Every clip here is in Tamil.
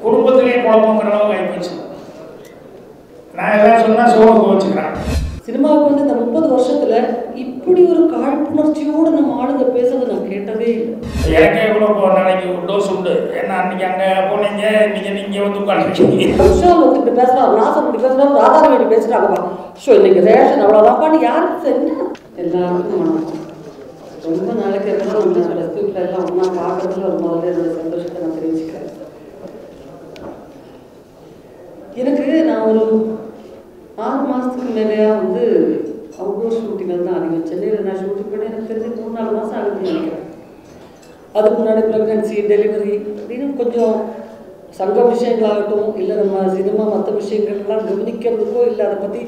குடும்பத்திலேயே குழப்பங்கிற அளவுக்கு ஆகிப்போச்சு. நான் எல்லாம் சொன்னால் சோகம் வச்சுக்கிறேன். சினிமாவுக்கு வந்து இந்த 30 வருஷத்துல இப்படி ஒரு காழ்ப்புணர்ச்சியோடு நம்ம ஆளுங்க பேசுறது நான் கேட்டதே இல்லை. எனக்கே கூட இப்போ நாளைக்கு டோஸ் உண்டு. ஏன்னா அன்னைக்கு அங்கே போனீங்க, இன்னைக்கு நீங்கள் வந்து உட்காந்துருக்கீங்க. விஷால் வந்து இப்படி பேசுகிறான், நாசம் இப்படி பேசுகிறான், ராதாரவி இப்படி பேசுகிறாங்கப்பா. ஷோ இன்னைக்கு ரேஷன் அவ்வளோதான்ப்பான்னு யாருக்கு என்ன எல்லாருக்கும் வணக்கம். ரொம்ப நாளைக்கு எல்லாம் வந்து ரெஸ்பியூட்டில் எல்லாம் ஒன்றா பார்க்கறதுல ஒரு முதல்ல என்னோட சந்தோஷத்தை நான் தெரிவிச்சுக்கிறேன். எனக்கு நான் ஒரு 6 மாதத்துக்கு மேலேயா வந்து அவுட்டோர் ஷூட்டிங்கில் தான் அதிகம். சென்னையில் நான் ஷூட்டிங் பண்ணி எனக்கு தெரிஞ்சு 3-4 மாதம் ஆகுதுன்னு நினைக்கிறேன். அதுக்கு முன்னாடி ப்ரெக்னன்சி, டெலிவரி அப்படின்னு கொஞ்சம் சங்க விஷயங்களாகட்டும், இல்லை நம்ம சினிமா மற்ற விஷயங்கள்லாம் கவனிக்கிறதுக்கோ இல்லை அதை பற்றி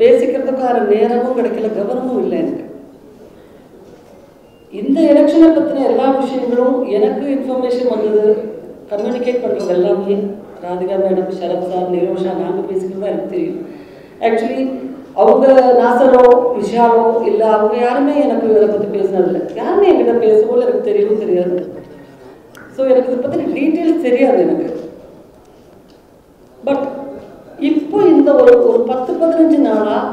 பேசிக்கிறதுக்கான நேரமும் கிடைக்கல, கவனமும் இல்லை எனக்கு. இந்த எலெக்ஷனை பற்றின எல்லா விஷயங்களும் எனக்கு இன்ஃபர்மேஷன் வந்தது, கம்யூனிகேட் பண்ணுறது எல்லாமே ராதிகா மேடம், சரத் சார், நிரோஷா நாங்கள் பேசிக்கிறது தான் எனக்கு தெரியும். ஆக்சுவலி அவங்க நாசரோ விஷாலோ இல்லை அவங்க யாருமே எனக்கு இதை பற்றி பேசினதில்லை. யாருமே என்கிட்ட பேசவும் எனக்கு தெரியவும் தெரியாது. ஸோ எனக்கு இதை பற்றி டீட்டெயில்ஸ் தெரியாது எனக்கு. பட் இப்போ இந்த ஒரு 10-15 நாளாக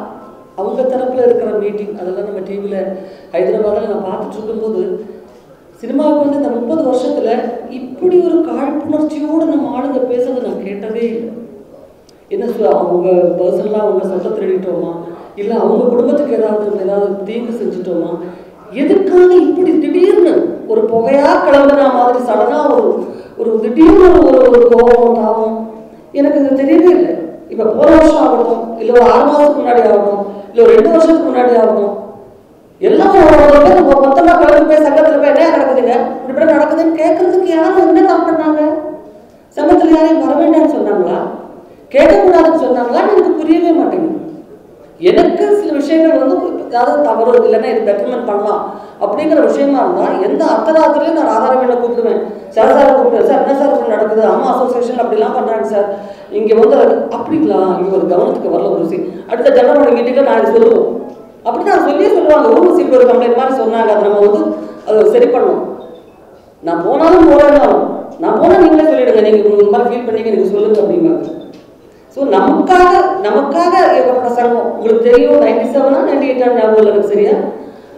அவங்க தரப்பில் இருக்கிற மீட்டிங் அதெல்லாம் நம்ம டிவியில் ஹைதராபாத்தில் நான் பார்த்துட்டு இருக்கும்போது சினிமாவுக்கு வந்து இந்த 30 வருஷத்துல இப்படி ஒரு காழ்ப்புணர்ச்சியோடு நம்ம ஆளுங்க பேசுறது நான் கேட்டதே இல்லை. என்ன அவங்க பர்சனலாக அவங்க சொத்தை திருடிட்டோமா, இல்லை அவங்க குடும்பத்துக்கு ஏதாவது தீங்கு செஞ்சுட்டோமா, எதுக்காக இப்படி திடீர்னு ஒரு புகையா கிளம்புன மாதிரி சடனாக ஒரு திடீர்னு ஒரு கோபம் தாபம் எனக்கு இது தெரியவே இல்லை. இப்போ போன வருஷம் ஆகட்டும், இல்லை ஒரு 6 மாதத்துக்கு முன்னாடி ஆகட்டும், இல்லை ஒரு 2 வருஷத்துக்கு முன்னாடி ஆகட்டும், எல்லாம் மொத்தமாக கிளம்பி போய் சங்கத்தில் போய் என்ன நடக்குதுங்க இப்படி நடக்குதுன்னு கேட்கறதுக்கு யாரும் என்ன தப்பு பண்ணாங்க? சங்கத்தில் யாரையும் வர வேண்டாம்னு சொன்னாங்களா, கேட்கக்கூடாதுன்னு சொன்னாங்களான்னு எனக்கு புரியவே மாட்டேங்குது. எனக்கு சில விஷயங்கள் வந்து ஏதாவது தவறு இல்லைன்னா இது பெட்டர்மெண்ட் பண்ணலாம் அப்படிங்கிற விஷயமா இருந்தால் எந்த அர்த்தராத்திரிலையும் நான் ராதாரவியில் கூப்பிடுவேன், சாரை கூப்பிடுவேன், சார் என்ன சார் இப்படி நடக்குது, அம்மா அசோசியேஷன் அப்படிலாம் பண்ணுறாங்க சார், இங்கே வந்து அப்படிங்களா, இங்கே ஒரு கவனத்துக்கு வரல ஒரு விஷயம், அடுத்த ஜனரோட மீட்டிங்கில் நான் இது சொல்லுவோம் அப்படி நான் சொல்லுவாங்க. ஊர் சீப்பு ஒரு கம்ப்ளைண்ட் மாதிரி சொன்னாங்க, அதை நம்ம வந்து அதை சரி பண்ணணும். நான் போனாலும் போகிறேன்னாலும் நான் போனால் நீங்களே சொல்லிவிடுங்க, நீங்கள் இந்த மாதிரி ஃபீல் பண்ணீங்க எனக்கு சொல்லுங்க அப்படிங்கிறாங்க. ஸோ நமக்காக ஏற்பட்ட சங்கம் உங்களுக்கு தெரியும். 97 98 ஞாபகம் எனக்கு சரியா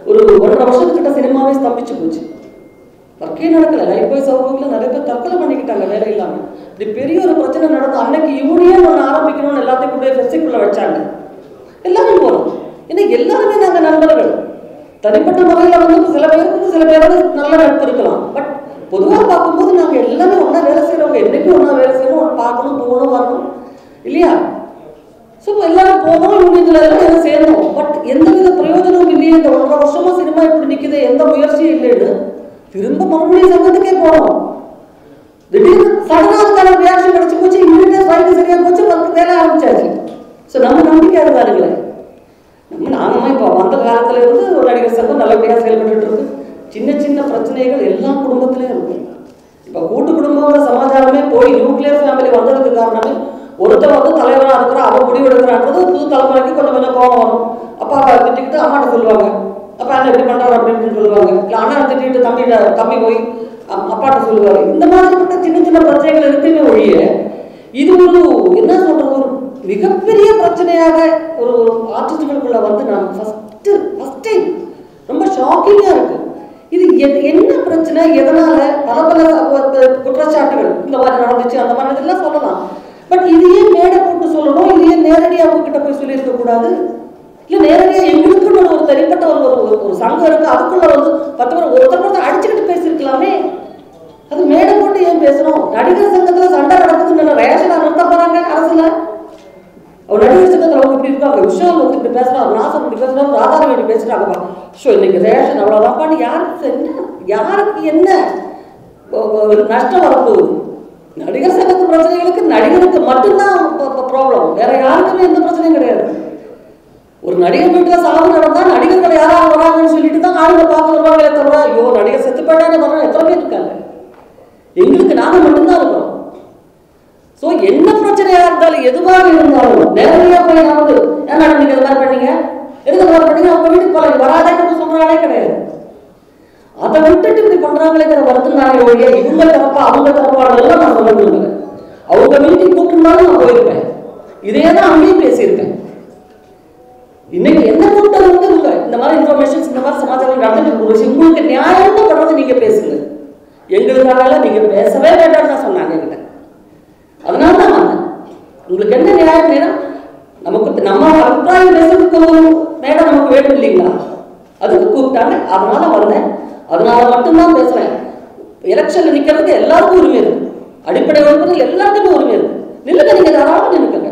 ஒரு 1.5 வருஷத்துக்கிட்ட சினிமாவே ஸ்தம்பிச்சு போச்சு. ஒர்க்கே நடக்கல. லைஃப் பாய் சவுக்கில் நிறைய பேர் தற்கொலை பண்ணிக்கிட்டாங்க வேலை இல்லாமல். இப்படி பெரிய ஒரு பிரச்சனை நடந்து அன்னைக்கு யூனியன் ஒன்று ஆரம்பிக்கணும்னு எல்லாத்தையும் கொண்டு போய் ஃபெஸ்டிக்குள்ளே வச்சாங்க. எல்லாரும் போனோம். ஏன்னா எல்லாருமே நாங்கள் நண்பர்கள். தனிப்பட்ட முறையில் வந்து சில பேரோட நல்ல நட்பு இருக்கலாம். பட் பொதுவாக பார்க்கும்போது நாங்கள் எல்லாமே ஒன்றா வேலை செய்கிறவங்க. என்றைக்கும் ஒன்றா வேலை செய்யணும், ஒன்று பார்க்கணும், போகணும், வரணும் இல்லையா? ஸோ எல்லாரும் போனோம், யூனியன்ல எல்லாம் சேரணும். பட் எந்தவித பிரயோஜனமும் இல்லையே. இந்த 1.5 வருஷமா சினிமா இப்படி நிற்குது, எந்த முயற்சியும் இல்லைன்னு திரும்ப மறுபடியும் சங்கத்துக்கே போனோம். திடீர்னு சடனாக அதுக்கான ரியாக்ஷன் கிடைச்சி போச்சு, இம்யூனிட்டி ஸ்ட்ரைக்கு சரியாக போச்சு, வந்து வேலை ஆரம்பிச்சாச்சு. ஸோ நம்ம நம்பிக்கை இருந்தாருங்களே. நானும் இப்போ வந்த காலத்துல இருந்து ஒரு நடிகர் சங்கம் நல்லபடியாக செயல்பட்டு இருக்கு. சின்ன பிரச்சனைகள் எல்லா குடும்பத்திலையும் இருக்கும். இப்போ கூட்டு குடும்பங்கிற சமாச்சாரமே போய் நியூக்ளியர் ஃபேமிலி வந்ததுக்கு காரணமே ஒருத்தர் வந்து தலைவராக இருக்கிற அவன் முடிவு எடுக்கிறான்றது புது தலைமுறைக்கு கொஞ்சம் கோபம் வரும். அப்பா திட்டிக்கிட்டு அம்மாட்ட சொல்லுவாங்க, அப்பா என்ன எப்படி பண்ணுறாரு அப்படின்னு சொல்லுவாங்க. இல்லை அண்ணா திட்டிட்டு தம்பி போய் அப்பாட்ட சொல்லுவாங்க. இந்த மாதிரிப்பட்ட சின்ன பிரச்சனைகள் இருக்குமே ஒழிய இது ஒரு என்ன சொல்றது, ஒரு மிகப்பெரிய பிரச்சனையாக ஒரு ஆர்டிஸ்டுகளுக்குள்ள வந்து நான் ஃபர்ஸ்ட் டைம் ரொம்ப ஷாக்கிங்காக இருக்கு. இது என்ன பிரச்சனை, எதனால பல குற்றச்சாட்டுகள் இந்த மாதிரி நடந்துச்சு அந்த மாதிரி இதெல்லாம் சொல்லலாம். பட் இதையே மேடை போட்டு சொல்லணும், இதையே நேரடியாக அவங்ககிட்ட போய் சொல்லியிருக்க கூடாது. இல்லை நேரடியாக எங்களுக்குன்னு ஒரு தனிப்பட்ட ஒரு சங்கம் இருக்கு, அதுக்குள்ள வந்து 10 பேர் ஒருத்தர் அடிச்சுக்கிட்டு பேசியிருக்கலாமே. அது மேடை போட்டு ஏன் பேசணும்? நடிகர் சங்கத்தில் சண்டை நடக்குதுன்னு ரேஷனா நிறுத்த போறாங்க அரசுல. அவர் நடிகர் சங்கத்தில் அவங்க இப்படி இருக்காங்க, விஷால் வந்து இப்படி பேசுறாரு, நாசர் இப்படி பேசுறாரு, ராதாரவி இப்படி பேசுறாங்கப்பா. ஷோ இன்னைக்கு ரேஷன் அவ்வளோதான்ப்பான்னு யாருக்கு என்ன நஷ்டம் வரப்போகுது? நடிகர் சங்கத்து பிரச்சனைகளுக்கு நடிகருக்கு மட்டும்தான் ப்ராப்ளம், வேற யாருக்குமே எந்த பிரச்சனையும் கிடையாது. ஒரு நடிகர் வீட்டில் சாவு நடந்தா நடிகர்கள் யாராவது வராங்கன்னு சொல்லிட்டு தான் ஆளுங்க பார்க்க வருவாங்களே தவிர ஐயோ நடிகர் செத்து போயிட்டானே வரோம் எத்தனை பேர் இருக்காங்க? எங்களுக்கு நாங்கள் மட்டும்தான் இருக்கிறோம். ஸோ என்ன பிரச்சனையாக இருந்தாலும் எதுவாக இருந்தாலும் நேரடியாக போய் நான் வந்து ஏன்னா நீங்கள் இது மாதிரி பண்ணீங்க, எதுக்கு மாதிரி பண்ணீங்க, அவங்க வீட்டுக்கு போகலாம் வராதேன்னு சொல்கிறாலே கிடையாது. அதை விட்டுட்டு இப்படி பண்றாங்களேங்கிற வருத்தம் தானே ஒழிய இவங்க தரப்பா அவங்க தரப்பாடெல்லாம் நான் சொல்ல விரும்புகிறேன். கூப்பிட்டுருந்தாலும் நான் போயிருப்பேன். இதே தான் அங்கேயும் பேசியிருக்கேன். இன்னைக்கு என்ன கூட்டம் வந்து இந்த மாதிரி இன்ஃபர்மேஷன்ஸ் இந்த மாதிரி சமாச்சாரம் நடந்துட்டு ஒரு விஷயம் உங்களுக்கு நியாயமா படுறது நீங்க பேசுங்க. எங்களுக்காக நீங்க பேசவே வேண்டாம்னு தான் சொன்னாங்க என்கிட்ட. அதனால தான் வந்தேன். உங்களுக்கு என்ன நியாயம் வேணும்? நமக்கு நம்ம அபிப்பிராயம் பேசுறதுக்கு ஒரு மேடம் நமக்கு வேணும் இல்லைங்களா? அதுக்கு கூப்பிட்டாங்க. அதனால வந்தேன். அதனால மட்டும்தான் பேசுறேன். எலெக்ஷன்ல நிக்கிறதுக்கு எல்லாருக்கும் உரிமை இருக்கு. அடிப்படை உறுப்பினர்கள் எல்லாருக்குமே உரிமை இருக்கு. நில்லுங்க, நீங்க தாராளமாக நின்னுக்கங்க.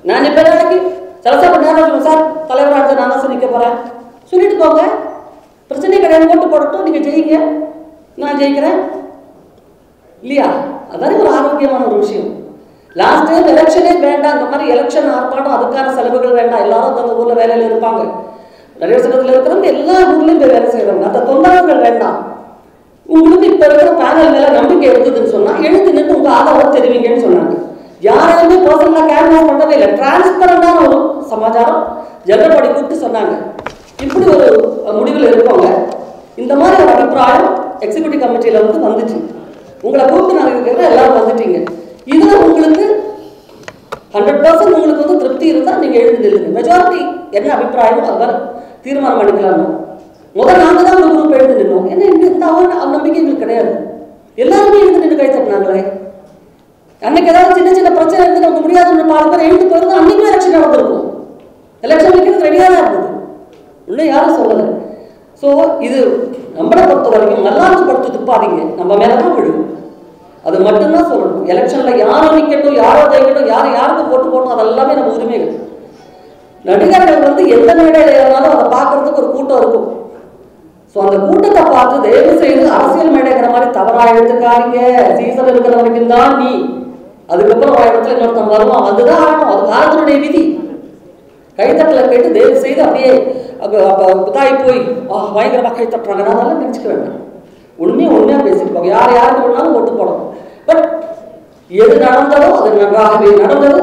நான் இப்ப நாளைக்கு சலசா பண்ண நேரம் சார் தலைவராக நான் தான் நிற்க போறேன் சொல்லிட்டு போங்க. பிரச்சனை கிடையாது. ஓட்டு போடட்டும், நீங்க ஜெயிங்க, நான் ஜெயிக்கிறேன் இல்லையா? அதானே ஒரு ஆரோக்கியமான ஒரு விஷயம். லாஸ்ட் டைம் எலெக்ஷனே வேண்டாம், இந்த மாதிரி எலெக்ஷன் ஆர்ப்பாட்டம் அதுக்கான செலவுகள் வேண்டாம், எல்லாரும் அந்த ஊர்ல வேலையில இருப்பாங்க, நிறைய சங்கத்தில் இருக்கிறவங்க எல்லா ஊர்லயும் போய் வேலை செய்யறவங்க, அந்த தொந்தரவுகள் வேண்டாம். உங்களுக்கு இப்ப இருக்கிற பேனல் மேல நம்பிக்கை இருந்ததுன்னு சொன்னா எழுந்து நின்று உங்க ஆதரவு தெரிவிங்கன்னு சொன்னாங்க. யாரையுமே பர்சனலா கேன்வாஸ் பண்ணவே இல்லை. டிரான்ஸ்பரண்டான ஒரு சமாச்சாரம் ஜெனரல் கூப்பிட்டு சொன்னாங்க. இப்படி ஒரு முடிவில் இருக்கவங்க இந்த மாதிரி ஒரு அபிப்பிராயம் எக்ஸிக்யூட்டிவ் கமிட்டியில வந்துச்சு. உங்களை கூப்பிட்டு நாங்கள் இருக்கிற எல்லாரும் வந்துட்டீங்க. இதுல உங்களுக்கு 100% உங்களுக்கு திருப்தி இருந்தால் நீங்க எழுந்து நில்லுங்க. மெஜாரிட்டி என்ன அபிப்பிராயம் அதுதான் தீர்மானம் பண்ணிக்கலாம். முதல் நாங்க தான் ஒரு குரூப் எழுந்து நின்னோம். என்ன இந்த நம்பிக்கை எங்களுக்கு கிடையாது. எல்லாருமே எழுந்து நின்று கை தட்டினாங்களே. அன்னைக்கு ஏதாவது சின்ன சின்ன பிரச்சனை இருந்து நமக்கு முடியாதுன்னு 4 பேர் எழுந்து போயிருந்தா அன்னைக்கு எலெக்ஷன் நடந்திருக்கும். எலெக்ஷன் வைக்கிறது ரெடியாக தான் இருந்தது. இன்னும் யாரும் சொல்லலை. ஸோ இது நம்மளை பொறுத்த வரைக்கும் நல்லாந்து படுத்து துப்பாதீங்க, நம்ம மேலதான் விழும். அது மட்டும்தான் சொல்லணும். எலெக்ஷன்ல யாரும் நிற்கட்டும், யாரோ ஜெயிக்கட்டும், யாருக்கு போட்டு போட்டோம், அதெல்லாமே நம்ம உரிமைகள். நடிகர்கள் எந்த மேடையில் ஏறினாலும் அதை பார்க்கறதுக்கு ஒரு கூட்டம் இருக்கும். ஸோ அந்த கூட்டத்தை பார்த்து தயவு செய்து அரசியல் மேடைங்கிற மாதிரி தவறாக எடுத்துக்காதீங்க. சீசன் இருக்கிற வரைக்கும் தான் நீ, அதுக்கப்புறம் இடத்துல இன்னொருத்தன் வருவான், வந்துதான் ஆகணும். அது காலத்தினுடைய விதி. கைத்தட்டல கேட்டு தயவு செய்து அப்படியே புதாய் போய் பயங்கரமாக கை தட்டுறாங்க அதெல்லாம் நினைச்சுக்க வேண்டாம். உண்மையா பேசிருப்பாங்க. யாருக்கு வேணாலும் ஓட்டு போடணும். பட் எது நடந்ததோ அது நன்றாகவே நடந்தது,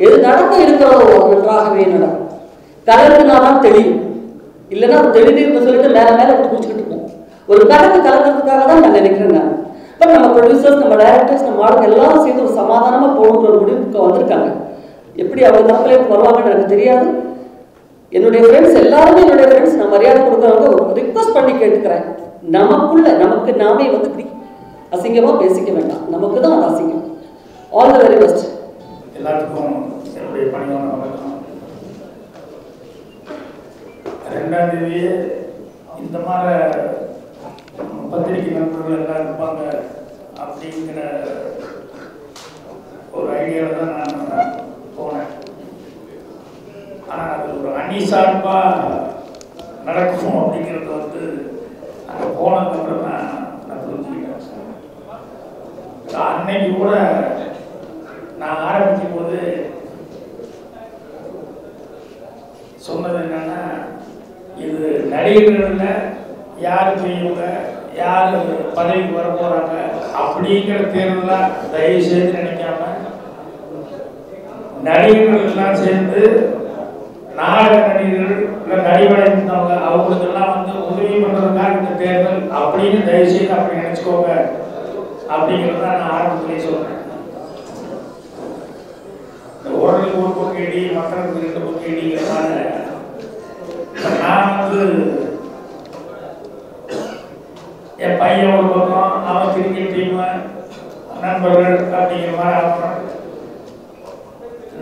எது நடக்க இருக்கிறதோ அது நன்றாகவே நடக்கும். கலந்துனாதான் தெரியும், இல்லைன்னா அது தெளிவுன்னு சொல்லிட்டு மேல விட்டு குடிச்சுக்கிட்டு இருக்கோம். ஒரு கலக்கிறதுக்காக தான் நான் நினைக்கிறேன். நான் பட் நம்ம ப்ரொடியூசர்ஸ், நம்ம டைரக்டர்ஸ், நம்ம ஆளுங்க எல்லாரும் சேர்ந்து ஒரு சமாதானமா போகணுங்கிற ஒரு முடிவுக்கு வந்திருக்காங்க. எப்படி அவங்க தரப்புலேருந்து வருவாங்கன்னு எனக்கு தெரியாது. என்னுடைய ஃப்ரெண்ட்ஸ் எல்லாருமே என்னுடைய ஃப்ரெண்ட்ஸ், நான் மரியாதை கொடுக்குறவங்க ரிக்வஸ்ட் பண்ணி கேட்டுக்கிறேன். நமக்கு நாமே இப்படி அசிங்கமா பேசிக்க வேண்டாம். நமக்கு தான் அது அசிங்கம். All the very best. எல்லாத்துக்கும் என்னுடைய பணியான வணக்கம். 2ஆம் தேதியே இந்த மாதிரி பத்திரிகை நண்பர்கள் எல்லாம் இருப்பாங்க அப்படிங்கிற ஒரு ஐடியாவில் தான் நான் போனேன். ஆனால் அது ஒரு அணிசார்பாக நடக்கும் அப்படிங்கிறது அங்கே போனதுக்கப்புறம் நான் புரிஞ்சுக்கிட்டேன். அன்னைக்கு கூட நான் ஆரம்பிக்கும் போது சொன்னது என்னன்னா, இது நடிகர்களில் யார் பெரியவங்க, யார் பதவிக்கு வர போகிறாங்க அப்படிங்கிற தேர்தலாம் தயவு செய்து நினைக்காம நடிகர்கள்லாம் சேர்ந்து நாடக நடிகர்கள் இல்லை நடிகடைந்தவங்க அவங்களுக்கெல்லாம் உதவி பண்ணுறதுக்காக இந்த தேர்தல் அப்படின்னு தயவு செய்து அப்படி நினச்சிக்கோங்க அப்படிங்கிறத நான் ஆரம்பத்திலேயே சொல்கிறேன். இந்த ஓரலுக்கு ஒரு பக்கம் இடி, மக்களுக்கு 2 பக்கம் இடிங்கிறதுனால நான் என் பையன் ஒரு பக்கம், அவன் கிரிக்கெட் டீமு நண்பர்கள் அப்படிங்கிற மாதிரி ஆகணும்.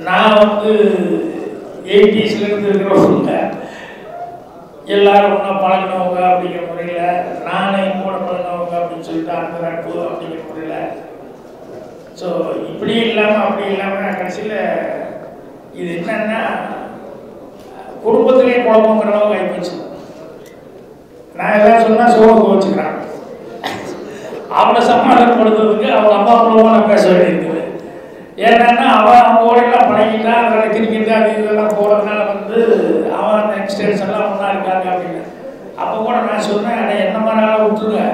நான் 80s இருக்கிறவங்க எல்லாரும் ஒன்றா பழகினவங்க அப்படிங்கிற முறையில், நானே கூட பழகினவங்க அப்படின்னு சொல்லிட்டு அந்த நட்பு அப்படிங்கிற முறையில். ஸோ இப்படி இல்லாமல் அப்படி இல்லாமல் கடைசியில் இது என்னன்னா குடும்பத்திலேயே குழப்பங்கிற அளவுக்கு ஆகிப்போச்சு. நான் எதாவது சொன்னால் சோகம் வச்சுக்கிறேன். அவனை சமாதானப்படுத்துறதுக்கு அவங்க அம்மா மூலமாக நான் பேச வேண்டியிருக்குது. ஏன்னா அவன் அவங்க ஓடையெல்லாம் பழகிட்டா, அதனால் கிரிக்கெட்டு அது இதெல்லாம் போகிறதுனால அவன் அந்த யங்ஸ்டர்ஸ் எல்லாம் ஒன்றா இருக்காங்க அப்படின்னு. அப்போ கூட நான் சொன்னேன், அதை என்ன மாதிரி விட்டுருங்க,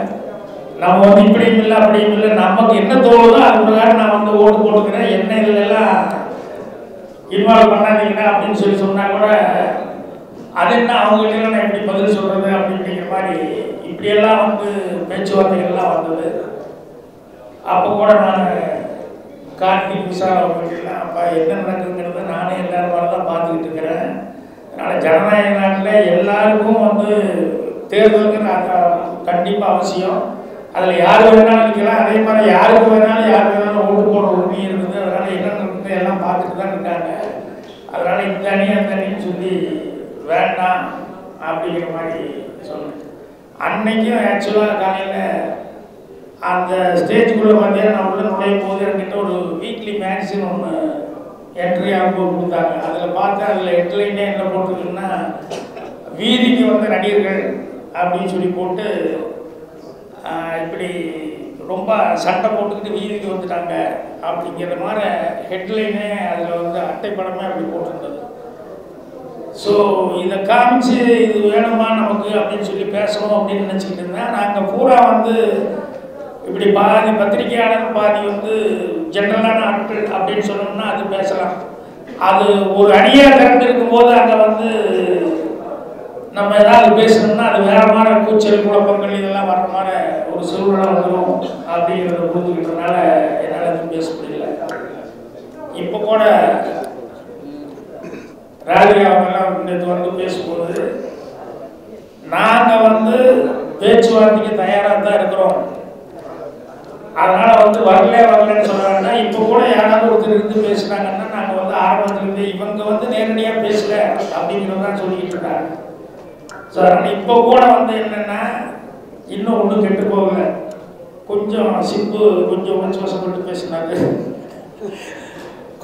நம்ம இப்படியும் இல்லை அப்படியும் இல்லை, நமக்கு என்ன தோணுதோ அது பிரகாரம் நான் ஓட்டு போட்டுக்கிறேன், என்ன இதுலெல்லாம் இன்வால்வ் பண்ணாதீங்கன்னா அப்படின்னு சொன்னா கூட அது என்ன அவங்ககிட்ட நான் எப்படி பதில் சொல்கிறது அப்படிங்கிற மாதிரி இப்படியெல்லாம் பேச்சுவார்த்தைகள்லாம் வந்தது. அப்போ கூட நான் கார்த்திக் விஷால் அவர்கள்லாம் அப்போ என்ன நடக்குதுங்கிறத நானே எல்லாரும் தான் பார்த்துக்கிட்டு இருக்கிறேன். அதனால் ஜனநாயக நாட்டில் எல்லாருக்கும் வந்து தேர்தலுக்கு கண்டிப்பாக அவசியம். அதில் யார் வேணாலும் நிற்கலாம். அதே மாதிரி யாருக்கு வேணாலும் யார் வேணாலும் ஓட்டு போடுற உரிமை இருக்குது. அதனால் என்ன நடக்குது எல்லாம் பார்த்துட்டு தான் இருக்காங்க. அதனால் இந்த அணி அந்த அணின்னு சொல்லி வேண்டாம் அப்படிங்கிற மாதிரி சொன்னேன். அன்னைக்கும் ஆக்சுவலாக காலையில் அந்த ஸ்டேஜுக்குள்ளே பார்த்தீங்கன்னா நான் உள்ள நுழையும் போது என்கிட்ட ஒரு வீக்லி மேக்சின் ஒன்று என்ட்ரி அனுபவம் கொடுத்தாங்க. அதில் பார்த்தா அதில் ஹெட்லைனே என்ன போட்டிருக்குன்னா, வீதிக்கு வந்த நடிகர்கள் அப்படின்னு சொல்லி போட்டு இப்படி ரொம்ப சண்டை போட்டுக்கிட்டு வீதிக்கு வந்துட்டாங்க அப்படிங்கிற மாதிரி ஹெட்லைனே அதில் வந்து அட்டைப்படமே அப்படி போட்டிருந்தது. ஸோ இதை காமிச்சு இது வேணுமா நமக்கு அப்படின்னு சொல்லி பேசணும் அப்படின்னு நினச்சிக்கிட்டு இருந்தேன். நாங்கள் பூரா வந்து இப்படி பாதி பத்திரிகையாளர் பாதி வந்து ஜென்ரலான ஆட்கள் அப்படின்னு சொன்னோம்னா அது பேசலாம். அது ஒரு அணியாக திறந்து இருக்கும்போது அங்கே வந்து நம்ம ஏதாவது பேசணும்னா அது வேற மாதிரி கூச்சல் குழப்பங்கள் இதெல்லாம் வர மாதிரி ஒரு சூழ்நிலை வந்துடும் அப்படிங்கிறத புரிஞ்சுக்கிட்டதுனால என்னால் எதுவும் பேச முடியல. இப்போ கூட ராஜா அவங்கெல்லாம் நேற்று வந்து பேசும்போது நாங்கள் வந்து பேச்சுவார்த்தைக்கு தயாராக தான் இருக்கிறோம், அதனால் வந்து வரலன்னு சொல்கிறாங்கன்னா, இப்போ கூட யாராவது ஒருத்தர் இருந்து பேசுனாங்கன்னா நாங்கள் வந்து ஆரம்பத்துலேருந்து இவங்க வந்து நேரடியாக பேசல அப்படிங்கிறதான் சொல்லிக்கிட்டு இருக்காங்க. ஸோ அதனால் இப்போ கூட வந்து என்னென்னா இன்னும் ஒன்றும் கெட்டு போகலை. கொஞ்சம் சிம்பு கொஞ்சம் வசப்பட்டு பேசினாங்க.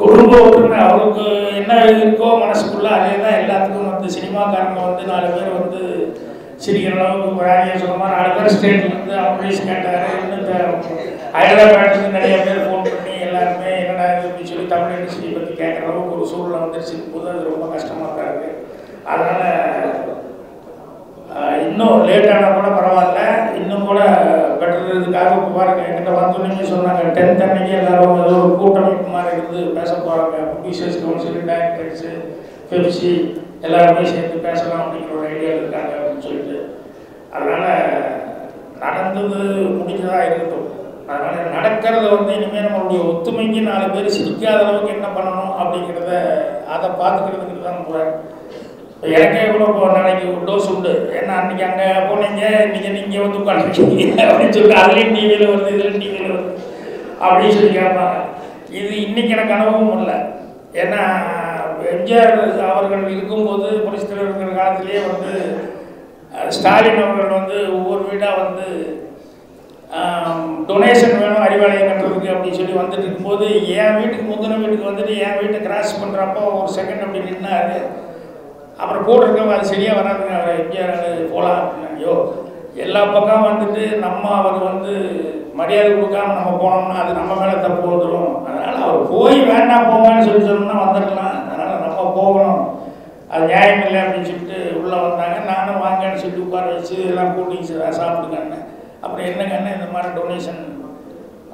குடும்ப ஒற்றுமை அவருக்கு என்ன இருக்கோ மனசுக்குள்ளே அதே தான் எல்லாத்துக்கும் வந்து சினிமாக்காரங்க வந்து 4 பேர் வந்து சிரிக்கிற அளவுக்கு ராஜியா சொன்ன மாதிரி 4 பேர் ஸ்டேட்லேருந்து அப்ரைஸ் கேட்டார். இன்னும் ஹைதராபாத்லேருந்து நிறைய பேர் ஃபோன் பண்ணி எல்லாருமே என்னடா அப்படின்னு சொல்லி தமிழ் இண்டஸ்ட்ரி பற்றி கேட்குற அளவுக்கு ஒரு சூழ்நிலை வந்துருச்சு போது அது ரொம்ப கஷ்டமாக தான் இருக்குது. அதனால் இன்னும் லேட்டானால் கூட பரவாயில்ல, இன்னும் கூட பெட்டர்றதுக்காக இப்போ பாருங்க என்கிட்ட வந்தோன்னே சொன்னாங்க 10th அன்னைக்கு எல்லாரும் ஏதோ ஒரு கூட்டமைப்பு மாதிரி இருந்து பேச போகிறாங்க. ப்ரொடியூசர்ஸ் கவுன்சில், டைரக்டர்ஸு, பெப்சி எல்லாருமே சேர்ந்து பேசலாம் அப்படிங்கிற ஒரு ஐடியா இருக்காங்க அப்படின்னு சொல்லிட்டு. அதனால் நடந்தது முடிஞ்சதாக இருக்கட்டும். அதனால் நடக்கிறத வந்து இனிமேல் நம்மளுடைய ஒத்துமைக்கு 4 பேர் சிரிக்காத அளவுக்கு என்ன பண்ணணும் அப்படிங்கிறத அதை பார்த்துக்கிறதுக்கு தான் போகிறேன். இப்போ எனக்கே கூட இப்போ நாளைக்கு டோஸ் உண்டு. ஏன்னா அன்றைக்கி அங்கே போனீங்க, இன்றைக்கி நீங்கள் வந்து உட்காந்துருக்கீங்க அப்படின்னு சொல்லி அதுலேயும் டிவியில் வருது இதுலேயும் டிவியில் வருது அப்படின்னு சொல்லி கேட்பாங்க. இது இன்றைக்கி எனக்கு அனுபவம் இல்லை. ஏன்னா எம்ஜிஆர் அவர்கள் இருக்கும்போது புரட்சித்தலைவர் இருக்கிற காலத்திலேயே வந்து ஸ்டாலின் அவர்கள் வந்து ஒவ்வொரு வீடாக வந்து டொனேஷன் வேணும் அறிவாலயம் கட்டுறதுக்கு அப்படின்னு சொல்லி வந்துட்டு இருக்கும்போது என் வீட்டுக்கு முந்தின வீட்டுக்கு வந்துட்டு என் வீட்டை கிராஸ் பண்ணுறப்போ ஒரு செகண்ட் அப்படி நின்னாரு. அப்புறம் கூட இருக்கவங்க அது சரியாக வராதுங்க, அவர் எம்ஜிஆர் போகலாம் அப்படின்னா, ஐயோ எல்லா பக்கம் வந்துட்டு நம்ம அவர் வந்து மரியாதை கொடுக்காம நம்ம போனோம்னா அது நம்ம மேலே தப்பு வந்துடும். அதனால் அவர் போய் வேண்டாம் போங்கன்னு சொல்லி சொன்னோம்னா வந்துடலாம். அதனால் நம்ம போகணும், அது நியாயம் இல்லை அப்படின்னு சொல்லிட்டு உள்ளே வந்தாங்க. நானும் வாங்கன்னு சொல்லிட்டு உட்கார வச்சு எல்லாம் கூட்டிங்ஸ் சாப்பிட்டுக்காங்க. அப்புறம் என்னங்கன்னு இந்த மாதிரி டொனேஷன்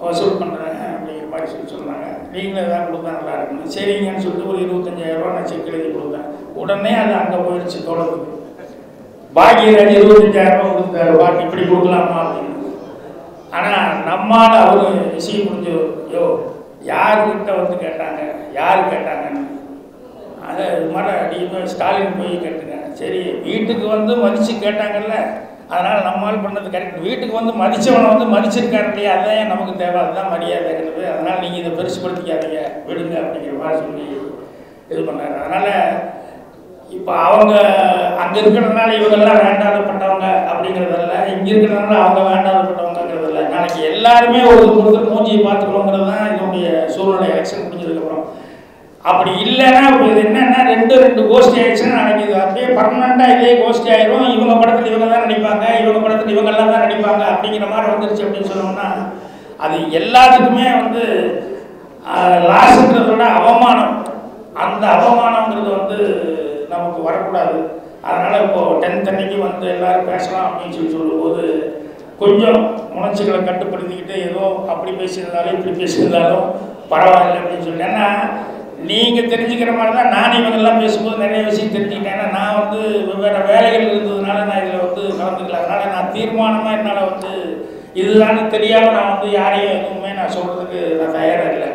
வசூல் பண்ணுறேன் அப்படிங்கிற மாதிரி சொல்லி சொன்னாங்க. நீங்களே தான் கொடுத்தா நல்லா இருக்குன்னு சரிங்கன்னு சொல்லிட்டு ஒரு 25,000 நான் செக் எழுதி கொடுத்தேன். உடனே அது அங்கே போயிடுச்சு தொடர்ந்து. பாக்கியராஜ் 25,000 கொடுத்தாரு, பாக்கி இப்படி கொடுக்கலாமா அப்படின்னு. ஆனால் நம்மால் அவர் விஷயம் முடிஞ்சு யோ யாருக்கிட்ட வந்து கேட்டாங்க, யார் கேட்டாங்கன்னு அதை இது மாதிரி அடிக்கடி ஸ்டாலின் போய் கேட்டுங்க. சரி வீட்டுக்கு வந்து மதித்து கேட்டாங்கல்ல, அதனால் நம்மால் பண்ணது கரெக்ட். வீட்டுக்கு வந்து மதித்தவனை வந்து மதிச்சிருக்காரு இல்லையா, அதுதான் நமக்கு தேவை, அதுதான் மரியாதைங்கிறது. அதனால் நீங்கள் இதை பெருசுப்படுத்திக்காதீங்க விடுங்க அப்படிங்கிற மாதிரி சொல்லி இது பண்ணார். அதனால் இப்போ அவங்க அங்கே இருக்கிறதுனால இவங்கெல்லாம் வேண்டாதப்பட்டவங்க அப்படிங்கிறதில்ல, இங்கே இருக்கிறதுனால அவங்க வேண்டாதப்பட்டவங்கிறதில்ல. நாளைக்கு எல்லாருமே ஒருத்தர் மூஞ்சியை பார்த்துக்கணுங்கிறது தான் இதனுடைய சூழ்நிலை. எலெக்ஷன் முடிஞ்சதுக்கப்புறம் அப்படி இல்லைன்னா இது என்னென்னா ரெண்டு கோஷ்டி ஆயிடுச்சுன்னா நாளைக்கு இது அப்படியே பர்மனெண்ட்டாக இதே கோஷ்டி ஆயிரும். இவங்க படத்தில் இவங்க தான் நடிப்பாங்க, இவங்க படத்தில் இவங்கெல்லாம் தான் நடிப்பாங்க அப்படிங்கிற மாதிரி வந்துருச்சு அப்படின்னு சொன்னோம்னா அது எல்லாத்துக்குமே வந்து லாஸ்ன்றத விட அவமானம். அந்த அவமானங்கிறது வந்து நமக்கு வரக்கூடாது. அதனால் இப்போது 10th அன்னைக்கு வந்து எல்லோரும் பேசலாம் அப்படின்னு சொல்லி சொல்லும்போது கொஞ்சம் உணர்ச்சிகளை கட்டுப்படுத்திக்கிட்டு ஏதோ அப்படி பேசியிருந்தாலும் இப்படி பேசியிருந்தாலும் பரவாயில்லை அப்படின்னு சொல்லி. ஏன்னா நீங்கள் தெரிஞ்சுக்கிற மாதிரி தான் நான் இவங்கெல்லாம் பேசும்போது நிறைய விஷயம் தெரிஞ்சுக்கிட்டேன். ஏன்னா நான் வந்து வெவ்வேறு வேலைகள் இருந்ததுனால நான் இதில் வந்து கலந்துக்கல. அதனால் நான் தீர்மானமாக என்னால் வந்து இதுதான் தெரியாமல் நான் வந்து யாரையும் எதுவுமே நான் சொல்கிறதுக்கு நான் தயாராக இல்லை.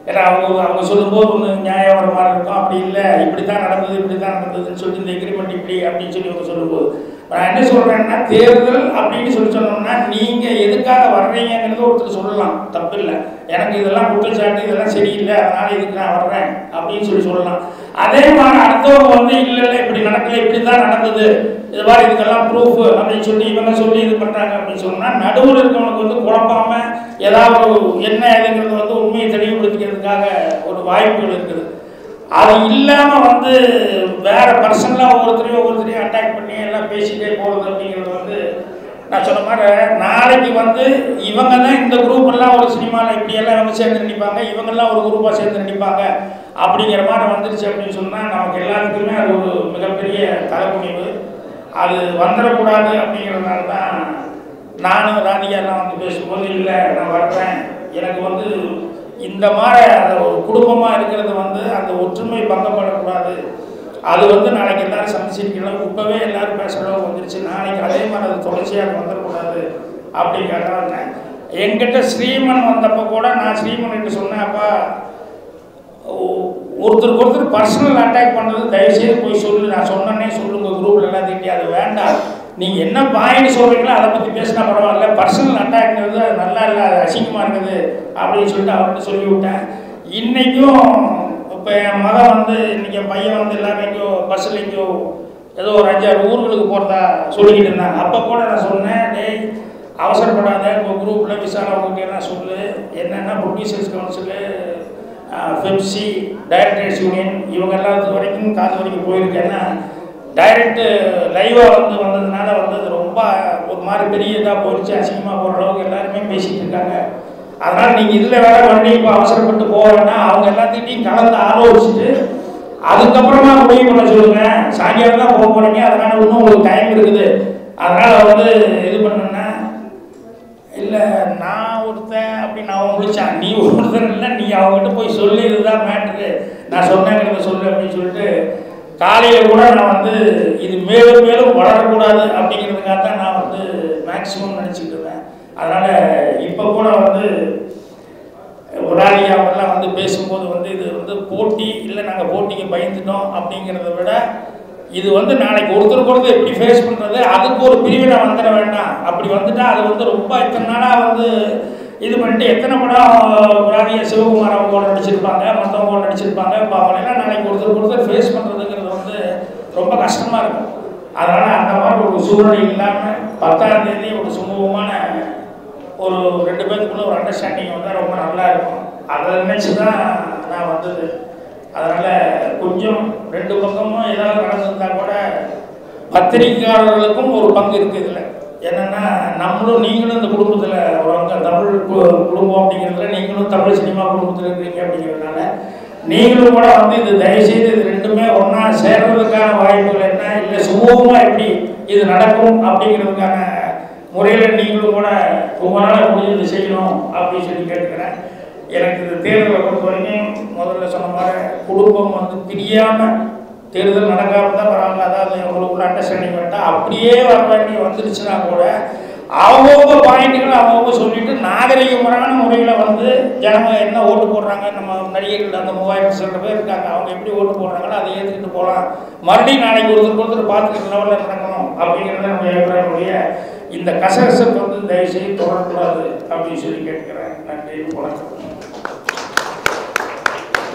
ஏன்னா அவங்க சொல்லும்போது ஒன்று நியாயம் வர மாதிரி இருக்கும், அப்படி இல்லை இப்படி தான் நடந்ததுன்னு சொல்லி இந்த எக்ரிமெண்ட் இப்படி அப்படின்னு சொல்லி அவங்க சொல்லும்போது நான் என்ன சொல்கிறேன்னா, தேர்தல் அப்படின்னு சொன்னோம்னா நீங்கள் எதுக்காக வர்றீங்கிறது ஒருத்தர் சொல்லலாம், தப்பு இல்லை. எனக்கு இதெல்லாம் குற்றச்சாட்டு இதெல்லாம் சரியில்லை, அதனால் இதுக்கு நான் வர்றேன் அப்படின்னு சொல்லலாம். அதே மாதிரி அடுத்தவங்க இல்லை இப்படி நடக்கலை, இப்படி தான் நடந்தது, இது மாதிரி இதுக்கெல்லாம் ப்ரூஃப் அப்படின்னு சொல்லி இவங்க சொல்லி இது பண்ணுறாங்க அப்படின்னு சொன்னால் நடுவில் இருக்கவனுக்கு குழப்பாம ஏதாவது என்ன இதுங்கிறது உண்மையை தெளிவுபடுத்திக்கிறதுக்காக ஒரு வாய்ப்புகள் இருக்குது. அது இல்லாமல் வேற பர்சனலாக ஒவ்வொருத்தரையும் அட்டாக் பண்ணி எல்லாம் பேசிட்டே போகிறது அப்படிங்கிறது நான் சொன்ன மாதிரி நாளைக்கு இவங்க தான் இந்த குரூப் எல்லாம் ஒரு சினிமாவில் இப்படியெல்லாம் இவங்க சேர்ந்து நடிப்பாங்க, இவங்கெல்லாம் ஒரு குரூப்பாக சேர்ந்து நடிப்பாங்க அப்படிங்கிற மாதிரி வந்துருச்சு அப்படின்னு சொன்னால் நமக்கு எல்லாத்துக்குமே அது ஒரு மிகப்பெரிய தலைக்குனிவு. அது வந்துடக்கூடாது அப்படிங்கிறதுனால தான் நானும் ராதிகாலாம் பேசும்போது இல்லை நான் வர்றேன், எனக்கு இந்த மாதிரி அந்த ஒரு குடும்பமாக இருக்கிறது அந்த ஒற்றுமை பங்கப்படக்கூடாது, அது நாளைக்கு எல்லாரும் சந்திச்சிருக்கணும், இப்போவே எல்லாரும் பேசுகிற அளவுக்கு வந்துருச்சு, நாளைக்கு அதே மாதிரி அது தொடர்ச்சியாக வந்துடக்கூடாது அப்படிங்கிறதாங்க. என்கிட்ட ஸ்ரீமன் வந்தப்போ கூட நான் ஸ்ரீமன்கிட்ட சொன்னேன், அப்பா ஒருத்தருக்கு ஒருத்தர் பர்சனல் அட்டாக் பண்ணுறது தயவுசெய்து போய் சொல்லு, நான் சொன்னேன்னே சொல்லுங்க குரூப்பில் எல்லாம் திட்டி, அது வேண்டாம், நீங்கள் என்ன பாயிண்ட் சொல்கிறீங்களோ அதை பற்றி பேசினா பரவாயில்ல, பர்சனல் அட்டாக்ங்கிறது அது நல்லா இல்லை, அது அசிங்கமாக இருக்குது அப்படின்னு சொல்லிட்டு அவர்கிட்ட சொல்லிவிட்டேன். இன்றைக்கும் இப்போ என் மகன் இன்றைக்கி என் பையன் எல்லாரும் எங்கேயோ பஸ்ஸில் எங்கேயோ ஏதோ ஒரு 5-6 ஊர்களுக்கு போகிறதா சொல்லிக்கிட்டு இருந்தாங்க. அப்போ கூட நான் சொன்னேன், டேய் அவசரப்படாத, இப்போ குரூப்பில் விசாரணை எல்லாம் சொல்லு, என்னென்னா producers council, Pepsi, directors union இவங்க எல்லாத்துக்கு வரைக்கும் காது வரைக்கும் போயிருக்கேன்னா டைரக்டு லைவாக வந்ததுனால அது ரொம்ப ஒரு மாதிரி பெரிய இதாக போயிடுச்சு, அசிங்கமாக போகிற அளவுக்கு எல்லாருமே பேசிகிட்டு இருக்காங்க. அதனால் நீங்கள் இதில் வேற மறுபடியும் இப்போ அவசரப்பட்டு போவேன்னா அவங்க எல்லாத்தையும் கலந்து ஆலோசிச்சுட்டு அதுக்கப்புறமா முடிவு பண்ண சொல்லுங்கள், சாயங்காலம் தான் போக போகிறீங்க, அதனால் இன்னும் உங்களுக்கு டைம் இருக்குது, அதனால் இது பண்ணுன்னா இல்லை நான் ஒருத்தன் அப்படின்னு அவன் முடித்தான், நீ ஒருத்தன் இல்லை, நீ அவங்ககிட்ட போய் சொல்லி இதுதான் மேட்ரு, நான் சொன்னேங்கிறத சொல்லு அப்படின்னு சொல்லிட்டு காலையில் கூட நான் இது மேலும் மேலும் வளரக்கூடாது அப்படிங்கிறதுக்காக தான் நான் மேக்சிமம் நினச்சிட்டு இருந்தேன். அதனால் இப்போ கூட ராதிகாவெல்லாம் பேசும்போது இது போட்டி இல்லை, நாங்கள் போட்டிக்கு பயந்துட்டோம் அப்படிங்கிறத விட இது நாளைக்கு ஒருத்தருக்கு எப்படி ஃபேஸ் பண்ணுறது, அதுக்கு ஒரு பிரிவினை வந்துட வேண்டாம், அப்படி வந்துட்டால் அது ரொம்ப இத்தனை நாளாக இது பண்ணிட்டு எத்தனை படம் ராதிகா சிவகுமார் அவங்களோட நடிச்சிருப்பாங்க, மற்றவங்களோட நடிச்சிருப்பாங்க, இப்போ அவங்களெல்லாம் நாளைக்கு ஒருத்தர் ஃபேஸ் பண்ணுறதுங்கிறது ரொம்ப கஷ்டமாக இருக்கும். அதனால் அந்த மாதிரி ஒரு சூழ்நிலை இல்லாமல் 10ஆம் தேதி ஒரு சுமூகமான ஒரு 2 பேருக்குள்ள ஒரு அண்டர்ஸ்டாண்டிங் ரொம்ப நல்லா இருக்கும். அதை நினச்சி தான் நான் வந்தது. அதனால் கொஞ்சம் 2 பக்கமும் ஏதாவது நடந்திருந்தால் கூட பத்திரிகையாளர்களுக்கும் ஒரு பங்கு இருக்குது இதில். என்னென்னா நீங்களும் இந்த குடும்பத்தில் ஒரு தமிழ் குடும்பம் அப்படிங்கிறதுல நீங்களும் தமிழ் சினிமா குடும்பத்தில் இருக்கிறீங்க அப்படிங்கிறதுனால நீங்களும் கூட இது தயவுசெய்து இது 2மே ஒன்றா சேர்றதுக்கான வாய்ப்புகள் என்ன, இல்லை சுமூகமாக எப்படி இது நடக்கும் அப்படிங்கிறதுக்கான முறையில் நீங்களும் கூட உங்களால் முடிஞ்சது செய்யணும் அப்படின்னு சொல்லி கேட்டுக்கிறேன். எனக்கு இந்த தேர்தலை பொறுத்த வரைக்கும் முதல்ல சொன்ன மாதிரி குடும்பம் பிரியாமல் தேர்தல் நடக்காமல் தான் பரவாயில்ல, அதாவது அவங்களுக்குள்ள அண்டர்ஸ்டாண்டிங் வேண்டாம், அப்படியே வர வேண்டிய வந்துருச்சுன்னா கூட அவங்கவுங்க பாயிண்ட்டுகளை அவங்கவுங்க சொல்லிட்டு நாகரிகமான முறையில் ஜனங்க என்ன ஓட்டு போடுறாங்க, நம்ம நடிகர்கள் அந்த 3000 சில பேர் இருக்காங்க, அவங்க எப்படி ஓட்டு போடுறாங்களோ அதை ஏற்றுக்கிட்டு போகலாம், மறுபடியும் நாளைக்கு ஒருத்தர் பார்த்துக்கிற லெவலில் நடக்கணும் அப்படிங்கிறத நம்ம ஏற்படக்கூடிய இந்த கசகசப்பு தயவுசெய்து தொடரக்கூடாது அப்படின்னு சொல்லி கேட்கிறேன். நன்றி, வணக்கம்.